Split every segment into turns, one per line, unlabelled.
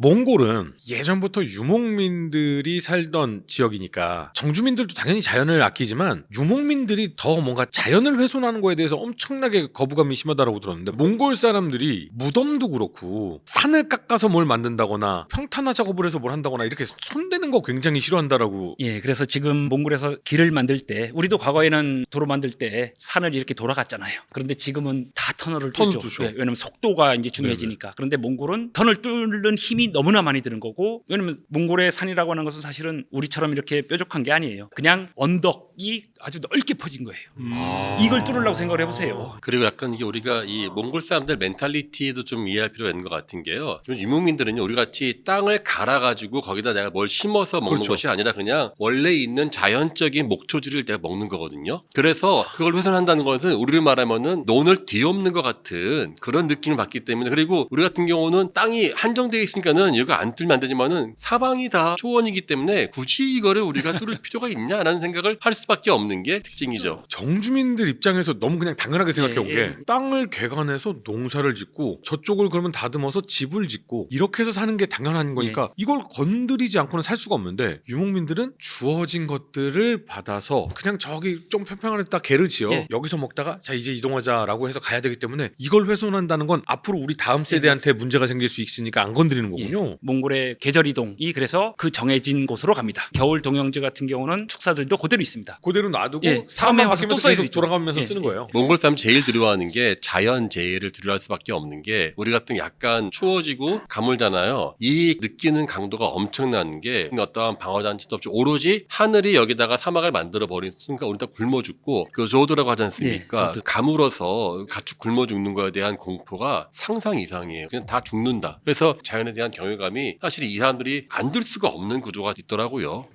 몽골은 예전부터 유목민들이 살던 지역이니까 정주민들도 당연히 자연을 아끼지만 유목민들이 더 뭔가 자연을 훼손하는 거에 대해서 엄청나게 거부감이 심하다고 들었는데 몽골 사람들이 무덤도 그렇고 산을 깎아서 뭘 만든다거나 평탄화 작업을 해서 뭘 한다거나 이렇게 손대는 거 굉장히 싫어한다라고.
예, 그래서 지금 몽골에서 길을 만들 때 우리도 과거에는 도로 만들 때 산을 이렇게 돌아갔잖아요. 그런데 지금은 다 터널을 뚫죠.
뚫죠.
예, 왜냐면 속도가 이제 중요해지니까. 그런데 몽골은 터널 뚫는 힘이 너무나 많이 드는 거고, 왜냐면 몽골의 산이라고 하는 것은 사실은 우리처럼 이렇게 뾰족한 게 아니에요. 그냥 언덕이 아주 넓게 퍼진 거예요. 이걸 뚫으려고 생각을 해보세요.
그리고 약간 이게 우리가 이 몽골 사람들 멘탈리티도 좀 이해할 필요가 있는 것 같은 게요. 유목민들은요, 우리 같이 땅을 갈아가지고 거기다 내가 뭘 심어서 먹는
그렇죠.
것이 아니라 그냥 원래 있는 자연적인 목초지를 내가 먹는 거거든요. 그래서 그걸 훼손한다는 것은 우리를 말하면은 논을 뒤엎는 것 같은 그런 느낌을 받기 때문에, 그리고 우리 같은 경우는 땅이 한정되어 있으니까는 이거 안 뚫면 안 되지만은 사방이 다 초원이기 때문에 굳이 이거를 우리가 뚫을 필요가 있냐라는 생각을 할 수밖에 없는 게 특징이죠.
정주민들 입장에서 너무 그냥 당연하게 생각해온
예,
게
예.
땅을 개간해서 농사를 짓고 저쪽을 그러면 다듬어서 집을 짓고 이렇게 해서 사는 게 당연한 거니까 이걸 건드리지 않고는 살 수가 없는데, 유목민들은 주어진 것들을 받아서 그냥 저기 좀 평평한 데다 개를 지어
예.
여기서 먹다가 자 이제 이동하자라고 해서 가야 되기 때문에 이걸 훼손한다는 건 앞으로 우리 다음 세대한테 문제가 생길 수 있으니까 안 건드리는 거군요.
몽골의 계절 이동이 그래서 그 정해진 곳으로 갑니다. 겨울 동영지 같은 경우는 축사들도 그대로 있습니다.
그대로 놔두고
예,
사람만
다음에 와서 또
바뀌면서
써야
계속
되죠.
돌아가면서
예,
쓰는
예.
거예요.
몽골 사람 제일 두려워하는 게 자연재해를 두려워할 수밖에 없는 게, 우리 같은 약간 추워지고 가물잖아요. 이 느끼는 강도가 엄청난 게 어떠한 방어장치도 없이 오로지 하늘이 여기다가 사막을 만들어 버린 순간 우리 다 굶어 죽고, 그 조드라고 하지 않습니까?
예, 조드.
가물어서 가축 굶어 죽는 거에 대한 공포가 상상 이상이에요. 그냥 다 죽는다. 그래서 자연에 대한 경외감이 사실 이 사람들이 안 들 수가 없는 구조가 있더라고요.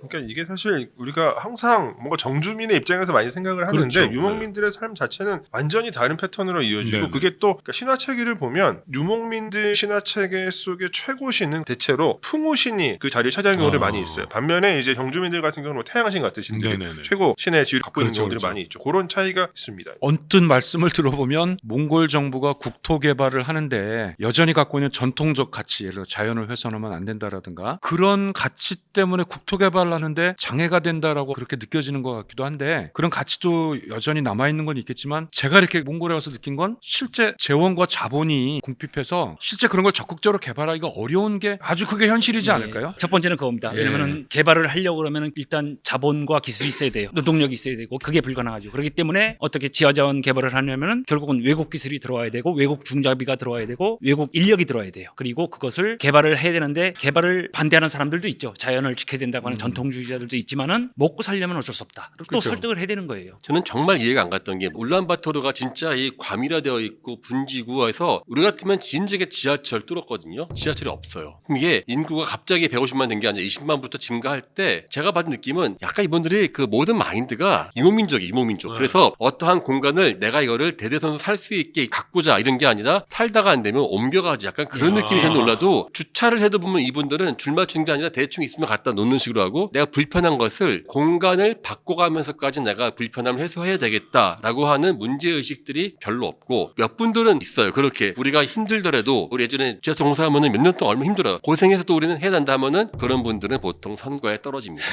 그러니까 이게 사실 우리가 항상 뭔가 정주민의 입장에서 많이 생각을 하는데,
그렇죠.
유목민들의 삶 자체는 완전히 다른 패턴으로 이어지고,
네네.
그게 또 그러니까 신화체계를 보면 유목민들 신화체계 속의 최고신은 대체로 풍우신이 그 자리를 차지하는 경우들이 많이 있어요. 반면에 이제 정주민들 같은 경우는 뭐 태양신 같은 신들이
네네네.
최고 신의 지위를 갖고 있는
그렇죠,
경우들이
그렇죠.
많이 있죠. 그런 차이가 있습니다.
언뜻 말씀을 들어보면 몽골 정부가 국토 개발을 하는데 여전히 갖고 있는 전통적 가치, 예를 들어 자연을 훼손하면 안 된다라든가 그런 가치 때문에 국토 개발을 하는데 장애가 된다라고 그렇게 느껴지는 것 같기도 한데, 그런 가치도 여전히 남아있는 건 있겠지만 제가 이렇게 몽골에 와서 느낀 건 실제 재원과 자본이 궁핍해서 실제 그런 걸 적극적으로 개발하기가 어려운 게 아주 그게 현실이지 않을까요?
첫 번째는 그겁니다.
예.
왜냐하면 개발을 하려고 그러면 일단 자본과 기술이 있어야 돼요. 노동력이 있어야 되고 그게 불가능하죠. 그렇기 때문에 어떻게 지하자원 개발을 하려면 결국은 외국 기술이 들어와야 되고 외국 중장비가 들어와야 되고 외국 인력이 들어와야 돼요. 그리고 그것을 개발을 해야 되는데 개발을 반대하는 사람들도 있죠. 자연을 지켜야 된다고 하는 전통주의자들도 있지만은 먹고 살려면 어쩔 수 없다. 또
그렇죠.
설득을 해야 되는 거예요.
저는 정말 이해가 안 갔던 게, 울란바토르가 진짜 이 과밀화되어 있고 분지구에서 우리 같으면 진즉에 지하철 뚫었거든요. 지하철이 없어요. 그럼 이게 인구가 갑자기 150만 된 게 아니라 20만부터 증가할 때 제가 받은 느낌은 약간 이분들이 그 모든 마인드가 이목민족이에요. 이목민족. 그래서 어떠한 공간을 내가 이거를 대대손손 살 수 있게 가꾸자 이런 게 아니라 살다가 안 되면 옮겨가지, 약간 그런 느낌이 저는 올라도, 주차를 해도 보면 이분들은 줄 맞추는 게 아니라 대충 있으면 갖다 놓는 식으로 하고, 내가 불편한 것을 공간을 바꿔가면서까지 내가 불편함을 해소해야 되겠다라고 하는 문제의식들이 별로 없고, 몇 분들은 있어요. 그렇게 우리가 힘들더라도, 우리 예전에 지하철 공사하면은 몇 년 동안 얼마나 힘들어요. 고생해서도 우리는 해야 된다 하면은 그런 분들은 보통 선거에 떨어집니다.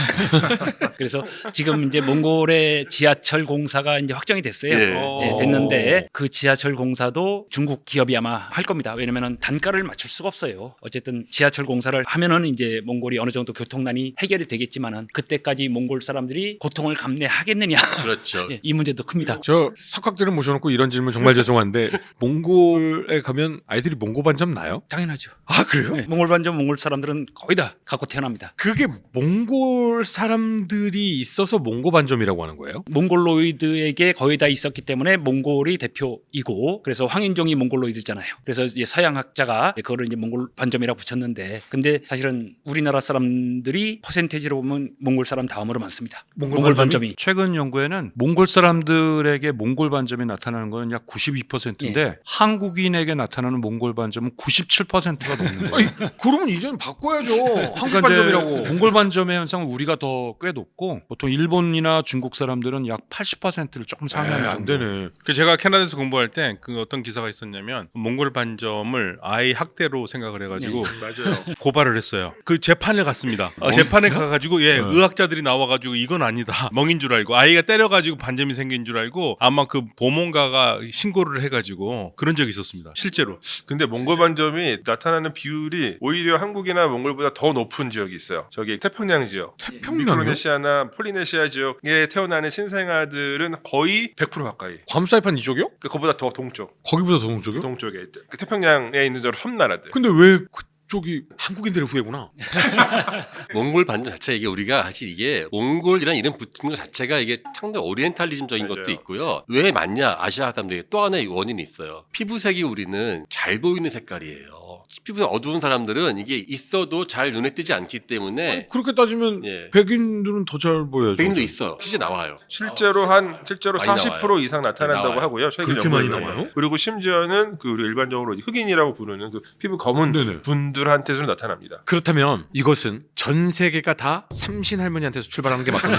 그래서 지금 이제 몽골의 지하철 공사가 이제 확정이 됐어요.
예.
예, 됐는데 그 지하철 공사도 중국 기업이 아마 할 겁니다. 왜냐면은 단가를 맞출 수가 없어요. 어쨌든 지하철 공사를 하면은 이제 몽골이 어느 정도 교통난이 해결이 되겠지만은 그때까지 몽골 사람들이 고통을 감내하겠느냐.
그렇죠.
예, 이 문제도 큽니다.
저 석학들을 모셔놓고 이런 질문 정말 죄송한데 몽골에 가면 아이들이 몽고 반점 나요?
당연하죠.
아 그래요?
네, 몽골 반점 몽골 사람들은 거의 다 갖고 태어납니다.
그게 몽골 사람들이 있어서 몽고 반점이라고 하는 거예요?
몽골로이드에게 거의 다 있었기 때문에 몽골이 대표이고, 그래서 황인종이 몽골로이드잖아요. 그래서 이제 서양학자가 그거를 이제 몽골 반점이라고 붙였는데, 근데 사실은 우리나라 사람들이 퍼센테이지로 보면 몽골 사람 다음으로 많습니다.
몽골
반점이.
최근 연구에는 몽골 사람들에게 몽골 반점이 나타나는 것은 약 92%인데 한국인에게 나타나는 몽골 반점은 97%가 넘는 거예요.
그러면 이제는 바꿔야죠. 한국
그러니까 이제
반점이라고.
몽골 반점의 현상은 우리가 더 꽤 높고 보통 일본이나 중국 사람들은 약 80%를 조금 상회하는
안
정도.
되네.
그 제가 캐나다에서 공부할 때 그 어떤 기사가 있었냐면 몽골 반점을 아이 학대로 생각을 해가지고
맞아요.
고발을 했어요. 그 재판에 갔습니다. 재판에 가가지고
네.
의학자들이 나와가지고 이건 아니다 멍인 줄 알고 아이가 때려가지고 반점이 생긴 줄 알고 아마 그 보문가가 신고를 해가지고 그런 적이 있었습니다. 실제로.
근데 몽골 반점이 나타나는 비율이 오히려 한국이나 몽골보다 더 높은 지역이 있어요. 저기 태평양 지역,
태평양이요?
미크로네시아나 폴리네시아 지역에 태어나는 신생아들은 거의 100% 가까이.
괌 사이판 이쪽이요?
그거보다 더 동쪽,
거기보다 더 동쪽이요?
동쪽에 그 태평양에 있는 저 섬나라들.
근데 왜 그쪽이 한국인들의 후예구나?
몽골 반점 자체 이게 우리가 사실 이게 몽골이라는 이름 붙는 것 자체가 이게 상당히 오리엔탈리즘적인
맞아요.
것도 있고요. 왜 맞냐 아시아 사람들이 또 하나의 원인이 있어요. 피부색이 우리는 잘 보이는 색깔이에요. 피부색 어두운 사람들은 이게 있어도 잘 눈에 띄지 않기 때문에
그렇게 따지면
예.
백인들은 더 잘 보여야죠.
백인도 있어요. 실제 나와요.
실제로
많이
40%
나와요.
이상 나타난다고
나와요.
하고요. 최근
그렇게 많이
연구에
나와요?
의하면. 그리고 심지어는 그 우리 일반적으로 흑인이라고 부르는 그 피부 검은
네네.
분들한테서 나타납니다.
그렇다면 이것은 전 세계가 다 삼신 할머니한테서 출발하는 게 맞군요.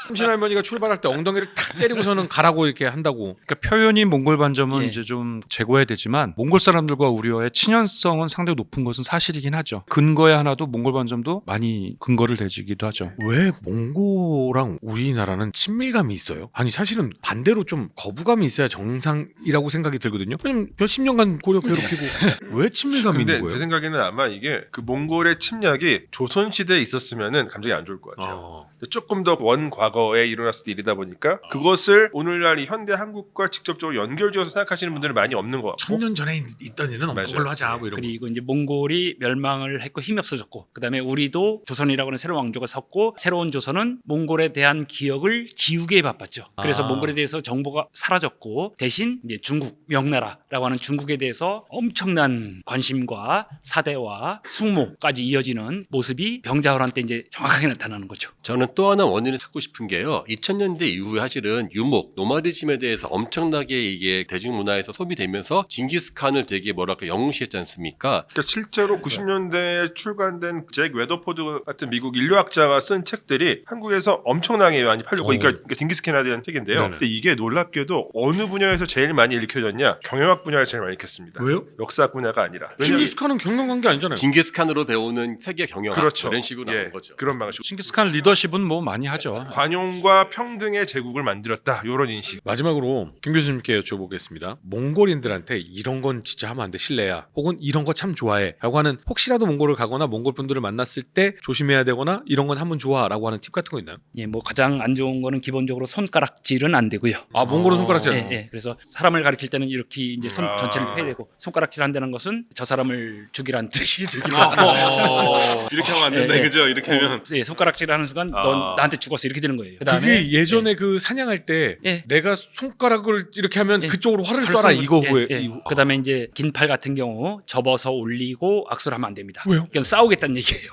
삼신 할머니가 출발할 때 엉덩이를 탁 때리고서는 가라고 이렇게 한다고.
그러니까 표현이 몽골 반점은
예.
이제 좀 제고해야 되지만 몽골 사람들과 우리와의 친연성은 상당히 높은 것은 사실이긴 하죠. 근거에 하나도 몽골 반점도 많이 근거를 대지기도 하죠.
왜 몽고랑 우리나라는 친밀감이 있어요? 아니 사실은 반대로 좀 거부감이 있어야 정상이라고 생각이 들거든요. 왜냐면 몇십 년간 고려 괴롭히고 왜 친밀감이
근데
있는
제
거예요?
생각에는 아마 이게 그 몽골의 침략이 조선 시대에 있었으면은 감정이 안 좋을 것 같아요. 조금 더 원 과거에 일어났을 때 일이다 보니까 그것을 오늘날 이 현대 한국과 직접적으로 연결지어서 생각하시는 분들은 많이 없는 것 같고.
천년 전에 있던 일은 없던
맞아요.
걸로 하자 뭐 이런 거.
그리고 이제 몽골이 멸망을 했고 힘이 없어졌고 그다음에 우리도 조선이라고 하는 새로운 왕조가 섰고 새로운 조선은 몽골에 대한 기억을 지우기에 바빴죠. 그래서
아.
몽골에 대해서 정보가 사라졌고 대신 이제 중국 명나라라고 하는 중국에 대해서 엄청난 관심과 사대와 숙모까지 이어지는 모습이 병자호란 때 이제 정확하게 나타나는 거죠.
저는 또 하나 원인을 찾고 싶은 게요. 2000년대 이후에 사실은 유목, 노마디즘에 대해서 엄청나게 이게 대중문화에서 소비되면서 징기스칸을 되게 뭐랄까 영웅시했지 않습니까?
그러니까 실제로 90년대에 출간된 잭 웨더포드 같은 미국 인류학자가 쓴 책들이 한국에서 엄청나게 많이 팔렸고, 그러니까 징기스칸에 대한 책인데요.
네네.
근데 이게 놀랍게도 어느 분야에서 제일 많이 읽혀졌냐? 경영학 분야에서 제일 많이 읽혔습니다.
왜요?
역사학 분야가 아니라. 왜냐면
칭기스칸은 경영관 게 아니잖아요.
징기스칸으로 배우는 세계 경영학
그렇죠.
이런 식으로
예,
나온 거죠.
그런 방식.
칭기스칸 리더십은 뭐 많이 하죠.
관용과 평등의 제국을 만들었다. 이런 인식.
마지막으로 김 교수님께 여쭤보겠습니다. 몽골인들한테 이런 건 진짜 하면 안 돼, 실례야. 혹은 이런 거 참 좋아해 라고 하는, 혹시라도 몽골을 가거나 몽골 분들을 만났을 때 조심해야 되거나 이런 건 하면 좋아 라고 하는 팁 같은 거 있나요?
예, 뭐 가장 안 좋은 거는 기본적으로 손가락질은 안 되고요.
아, 몽골은 손가락질.
예, 예. 그래서 사람을 가리킬 때는 이렇게 이제 손
아.
전체를 펴야 되고 손가락질 한다는 것은 저 사람을 죽이란 뜻이 되기도
아,
하고
이렇게 하면 안 된다
예, 예.
이거죠. 이렇게 하면
예, 손가락질 하는 순간 넌 나한테 죽었어 이렇게 되는 거예요.
그게 예전에 그 사냥할 때
예.
내가 손가락을 이렇게 하면
예.
그쪽으로 활을
활
쏴라
쏘는
이거
거-
후에.
예, 예. 그다음에 이제 긴 팔 같은 경우 접어서 올리고 악수를 하면 안 됩니다.
왜요?
그건 싸우겠다는 얘기예요.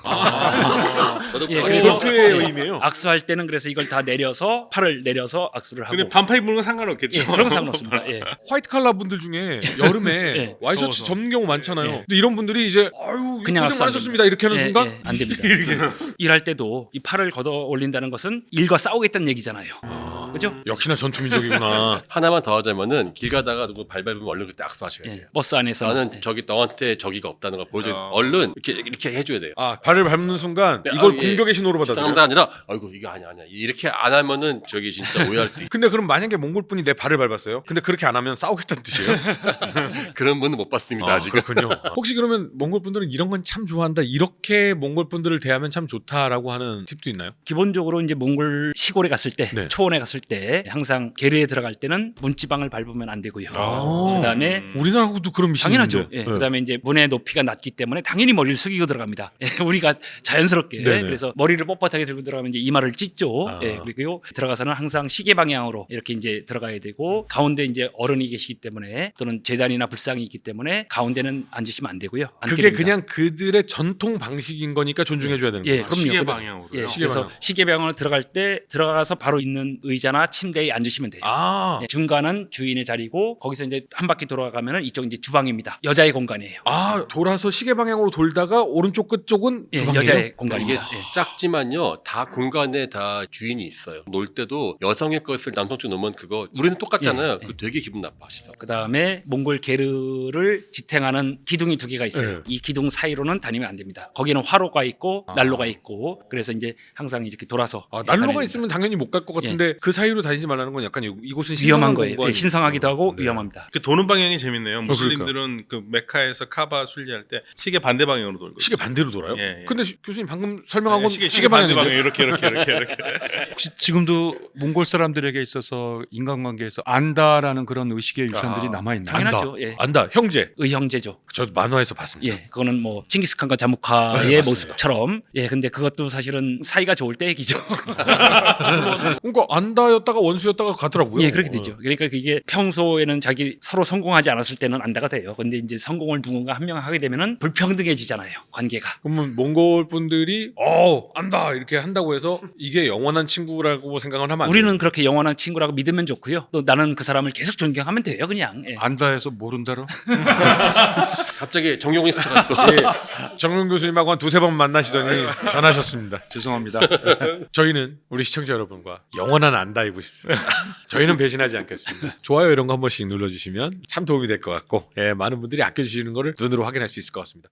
저도
예,
그거
그래서-
전투의 의미예요.
악수할 때는 그래서 이걸 다 내려서 팔을 내려서 악수를 하고.
근데 반팔 입는 건 상관없겠죠.
예, 그런 건 상관없습니다. 예.
화이트 칼라 분들 중에 여름에
예.
와이셔츠
더워서.
접는 경우 많잖아요.
예.
근데 이런 분들이 이제 아유
그냥
고생
악수 안
많으셨습니다 이렇게 하는
예,
순간
예, 안 됩니다. 일할 때도 이 팔을 걷어 올린다는 것은 일과 싸우겠다는 얘기잖아요. 그죠?
역시나 전투민족이구나.
하나만 더 하자면은 길 가다가 누구 발 밟으면 얼른 그때 악수하셔야 돼요.
예, 버스 안에서
나는
예.
저기 너한테 저기가 없다는 걸 보여줘. 얼른 이렇게 해줘야 돼요.
아 발을 밟는 순간
네,
이걸
아, 예.
공격의 신호로
상담도
받아들여요.
아니라 아이고 이거 아니야 이렇게 안 하면은 저기 진짜 오해할 수 있고
근데 그럼 만약에 몽골 분이 내 발을 밟았어요. 근데 그렇게 안 하면 싸우겠다는 뜻이에요?
그런 분은 못 봤습니다 아직.
그렇군요. 혹시 그러면 몽골 분들은 이런 건 참 좋아한다. 이렇게 몽골 분들을 대하면 참 좋다라고 하는 팁도 있나요?
기본적으로 이제 몽골 시골에 갔을 때,
네.
초원에 갔을 들어갔을 때 항상 게르에 들어갈 때는 문지방을 밟으면 안 되고요.
아.
그다음에
우리나라하고도 그런 미신이
당연하죠.
있는데.
예. 그다음에 이제 문의 높이가 낮기 때문에 당연히 머리를 숙이고 들어갑니다. 예, 우리가 자연스럽게
네네.
그래서 머리를 뻣뻣하게 들고 들어가면 이제 이마를 찢죠.
아.
예, 그리고 들어가서는 항상 시계 방향으로 이렇게 이제 들어가야 되고 가운데 이제 어른이 계시기 때문에 또는 제단이나 불상이 있기 때문에 가운데는 앉으시면 안 되고요. 앉게
그게
됩니다.
그냥 그들의 전통 방식인 거니까 존중해줘야 되는
예,
거죠.
그럼요.
시계
그다-
방향으로요.
예,
시계
그래서
방향.
시계 방향으로 들어갈 때 들어가서 바로 있는 의자나 침대에 앉으시면 돼요.
아,
예, 중간은 주인의 자리고 거기서 이제 한 바퀴 돌아가면은 이쪽 이제 주방입니다. 여자의 공간이에요.
아 돌아서 시계 방향으로 돌다가 오른쪽 끝쪽은
예,
주방이에요?
여자의
이게
공간입니다. 예.
작지만요, 다 공간에 다 주인이 있어요. 놀 때도 여성의 것을 남성 쪽 놓으면 그거 우리는 똑같잖아요.
예, 예.
그거 되게 기분 나빠하시더라고요.
그다음에 몽골 게르를 지탱하는 기둥이 두 개가 있어요.
네.
이 기둥 사이로는 다니면 안 됩니다. 거기는 화로가 있고
아.
난로가 있고 그래서 이제 항상 이렇게 돌아서
아,
예,
난로가
다닙니다.
있으면 당연히 못 갈 것 같은데 그 사이로 다니지 말라는 건 약간 이곳은
위험한
신성한
거예요.
공간이-
예, 신성하기도 하고
네.
위험합니다.
그 도는 방향이 재밌네요.
그러니까.
무슬림들은 그 메카에서 카바 순례할 때 시계 반대 방향으로 돌고.
시계 반대로 돌아요?
예, 예.
근데 교수님 방금 설명한 건
시계
시계
반대
방향인데.
방향 이렇게.
혹시 지금도 몽골 사람들에게 있어서 인간관계에서 안다라는 그런 의식의 유산들이
아,
남아 있나요?
당연하죠.
안다.
예.
안다. 형제.
의형제죠.
저 만화에서 봤습니다.
예, 그거는 뭐 칭기스칸과
네,
자무카의
맞습니다.
모습처럼 예, 근데 그것도 사실은 사이가 좋을 때 얘기죠.
그러니까 안다였다가 원수였다가 가더라고요.
예, 그렇게 되죠. 그러니까 그게 평소에는 자기 서로 성공하지 않았을 때는 안다가 돼요. 근데 이제 성공을 누군가 한 명 하게 되면은 불평등해지잖아요. 관계가.
그러면 몽골 분들이 안다 이렇게 한다고 해서 이게 영원한 친구라고 생각을 하면 안 돼요.
우리는 그렇게 영원한 친구라고 믿으면 좋고요. 또 나는 그 사람을 계속 존경하면 돼요, 그냥. 예.
안다해서 모른다로?
갑자기 정용이 스쳐갔어.
정명 교수님하고 한 두세 번 만나시더니 변하셨습니다.
죄송합니다.
저희는 우리 시청자 여러분과 영원한 안다 입으십시오. 저희는 배신하지 않겠습니다. 좋아요 이런 거 한 번씩 눌러주시면 참 도움이 될 것 같고 많은 분들이 아껴주시는 거를 눈으로 확인할 수 있을 것 같습니다.